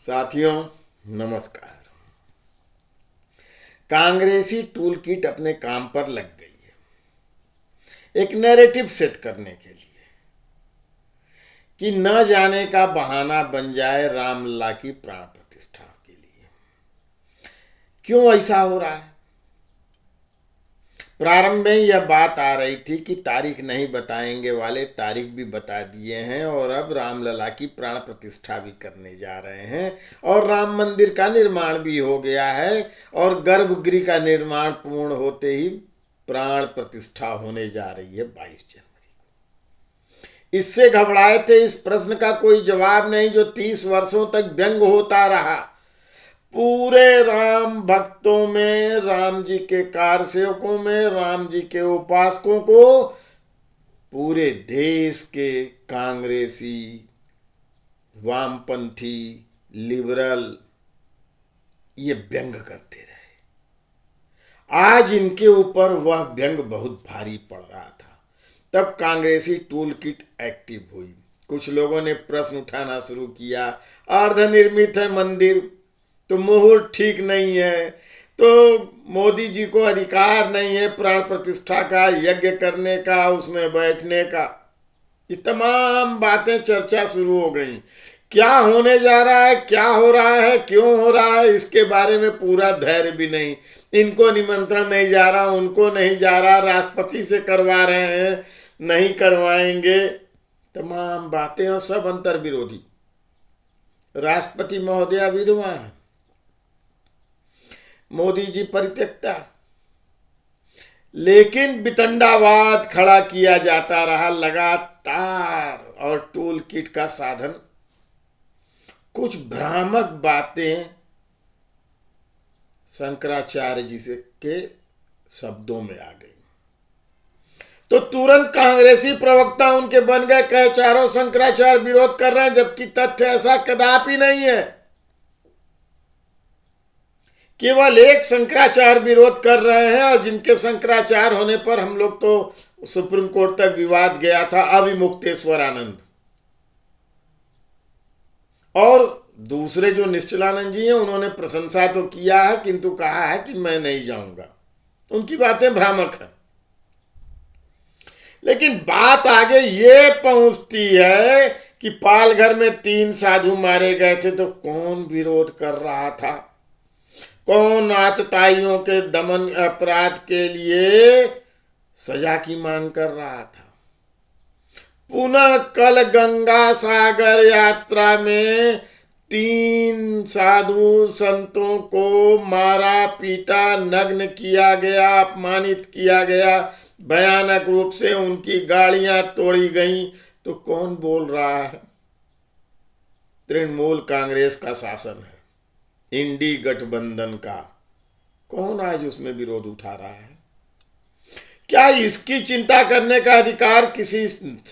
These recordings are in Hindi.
साथियों नमस्कार। कांग्रेसी टूल किट अपने काम पर लग गई है एक नैरेटिव सेट करने के लिए कि न जाने का बहाना बन जाए रामलला की प्राण प्रतिष्ठा के लिए। क्यों ऐसा हो रहा है? प्रारंभ में यह बात आ रही थी कि तारीख नहीं बताएंगे वाले तारीख भी बता दिए हैं और अब रामलला की प्राण प्रतिष्ठा भी करने जा रहे हैं और राम मंदिर का निर्माण भी हो गया है और गर्भगृह का निर्माण पूर्ण होते ही प्राण प्रतिष्ठा होने जा रही है 22 जनवरी को। इससे घबराए थे। इस प्रश्न का कोई जवाब नहीं जो 30 वर्षों तक व्यंग होता रहा। पूरे राम भक्तों में, राम जी के कार सेवकों में, राम जी के उपासकों को, पूरे देश के कांग्रेसी, वामपंथी, लिबरल ये व्यंग करते रहे। आज इनके ऊपर वह व्यंग बहुत भारी पड़ रहा था। तब कांग्रेसी टूल किट एक्टिव हुई। कुछ लोगों ने प्रश्न उठाना शुरू किया, अर्धनिर्मित है मंदिर तो मुहूर्त ठीक नहीं है, तो मोदी जी को अधिकार नहीं है प्राण प्रतिष्ठा का, यज्ञ करने का, उसमें बैठने का। ये तमाम बातें चर्चा शुरू हो गई। क्या होने जा रहा है, क्या हो रहा है, क्यों हो रहा है, इसके बारे में पूरा धैर्य भी नहीं। इनको निमंत्रण नहीं जा रहा, उनको नहीं जा रहा, राष्ट्रपति से करवा रहे हैं, नहीं करवाएंगे, तमाम बातें और सब अंतर विरोधी। राष्ट्रपति महोदया विधवा है, मोदी जी परित्यक्ता, लेकिन वितंडावाद खड़ा किया जाता रहा लगातार। और टूल किट का साधन कुछ भ्रामक बातें शंकराचार्य जी से के शब्दों में आ गई तो तुरंत कांग्रेसी प्रवक्ता उनके बन गए, कहे चारों शंकराचार्य विरोध कर रहे हैं, जबकि तथ्य ऐसा कदापि नहीं है। केवल एक शंकराचार्य विरोध कर रहे हैं और जिनके शंकराचार्य होने पर हम लोग तो सुप्रीम कोर्ट तक विवाद गया था, अविमुक्तेश्वर आनंद। और दूसरे जो निश्चलानंद जी हैं उन्होंने प्रशंसा तो किया है किंतु कहा है कि मैं नहीं जाऊंगा। उनकी बातें भ्रामक हैं। लेकिन बात आगे ये पहुंचती है कि पालघर में 3 साधु मारे गए थे तो कौन विरोध कर रहा था? कौन आतताइयों के दमन अपराध के लिए सजा की मांग कर रहा था? पुनः कल गंगा सागर यात्रा में 3 साधु संतों को मारा पीटा, नग्न किया गया, अपमानित किया गया, भयानक रूप से उनकी गाड़ियां तोड़ी गईं। तो कौन बोल रहा है? तृणमूल कांग्रेस का शासन है, इंडी गठबंधन का। कौन आज उसमें विरोध उठा रहा है? क्या इसकी चिंता करने का अधिकार किसी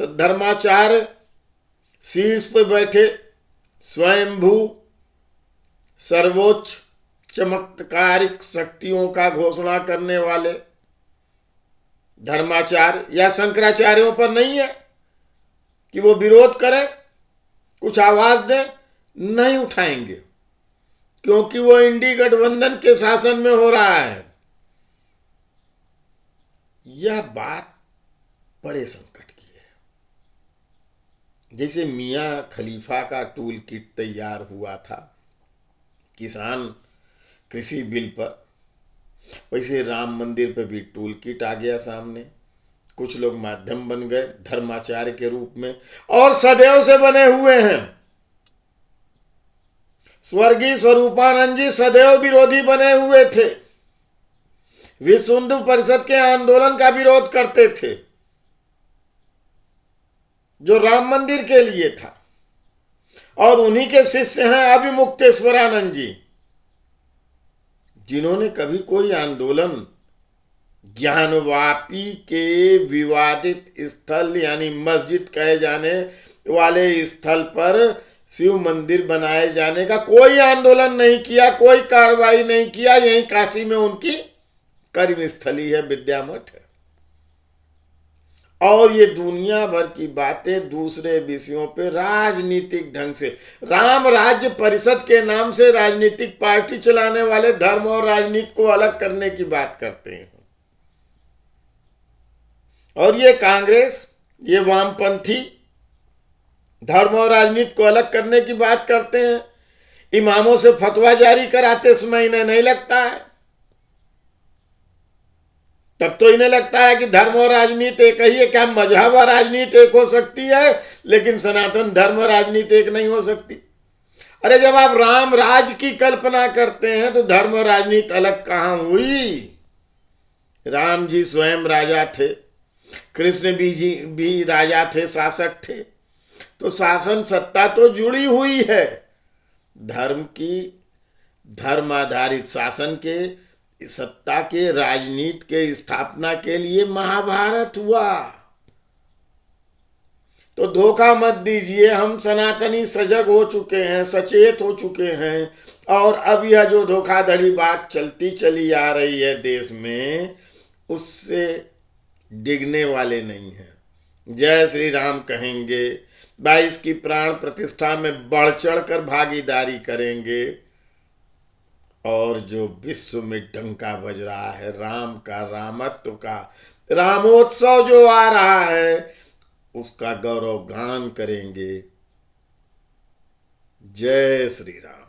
धर्माचार्य, शीर्ष पर बैठे स्वयंभू सर्वोच्च चमत्कारिक शक्तियों का घोषणा करने वाले धर्माचार्य या शंकराचार्यों पर नहीं है कि वो विरोध करें, कुछ आवाज दें? नहीं उठाएंगे, क्योंकि वो इंडी गठबंधन के शासन में हो रहा है। यह बात बड़े संकट की है। जैसे मियां खलीफा का टूल किट तैयार हुआ था किसान कृषि बिल पर, वैसे राम मंदिर पर भी टूल किट आ गया सामने। कुछ लोग माध्यम बन गए धर्माचार्य के रूप में और सदैव से बने हुए हैं। स्वर्गीय स्वरूपानंद जी सदैव विरोधी बने हुए थे, विश्व हिंदू परिषद के आंदोलन का विरोध करते थे जो राम मंदिर के लिए था। और उन्हीं के शिष्य हैं अविमुक्तेश्वरानंद जी, जिन्होंने कभी कोई आंदोलन ज्ञानवापी के विवादित स्थल यानी मस्जिद कहे जाने वाले स्थल पर शिव मंदिर बनाए जाने का कोई आंदोलन नहीं किया, कोई कार्रवाई नहीं किया। यहीं काशी में उनकी कर्मस्थली है, विद्यामठ है। और ये दुनिया भर की बातें दूसरे विषयों पे राजनीतिक ढंग से, राम राज्य परिषद के नाम से राजनीतिक पार्टी चलाने वाले धर्म और राजनीति को अलग करने की बात करते हैं। और ये कांग्रेस, ये वामपंथी धर्म और राजनीति को अलग करने की बात करते हैं। इमामों से फतवा जारी कराते समय इन्हें नहीं लगता है, तब तो इन्हें लगता है कि धर्म और राजनीति एक ही है। क्या मजहब और राजनीति एक हो सकती है, लेकिन सनातन धर्म और राजनीति एक नहीं हो सकती? अरे जब आप राम राज की कल्पना करते हैं तो धर्म और राजनीति अलग कहां हुई? राम जी स्वयं राजा थे, कृष्ण भी राजा थे, शासक थे, तो शासन सत्ता तो जुड़ी हुई है। धर्म की, धर्म आधारित शासन के, सत्ता के, राजनीति के स्थापना के लिए महाभारत हुआ। तो धोखा मत दीजिए, हम सनातनी सजग हो चुके हैं, सचेत हो चुके हैं, और अब यह जो धोखाधड़ी बात चलती चली आ रही है देश में, उससे डिगने वाले नहीं हैं। जय श्री राम कहेंगे, 22 की प्राण प्रतिष्ठा में बढ़ चढ़ कर भागीदारी करेंगे, और जो विश्व में डंका बज रहा है राम का, रामत्व का, रामोत्सव जो आ रहा है, उसका गौरव गान करेंगे। जय श्री राम।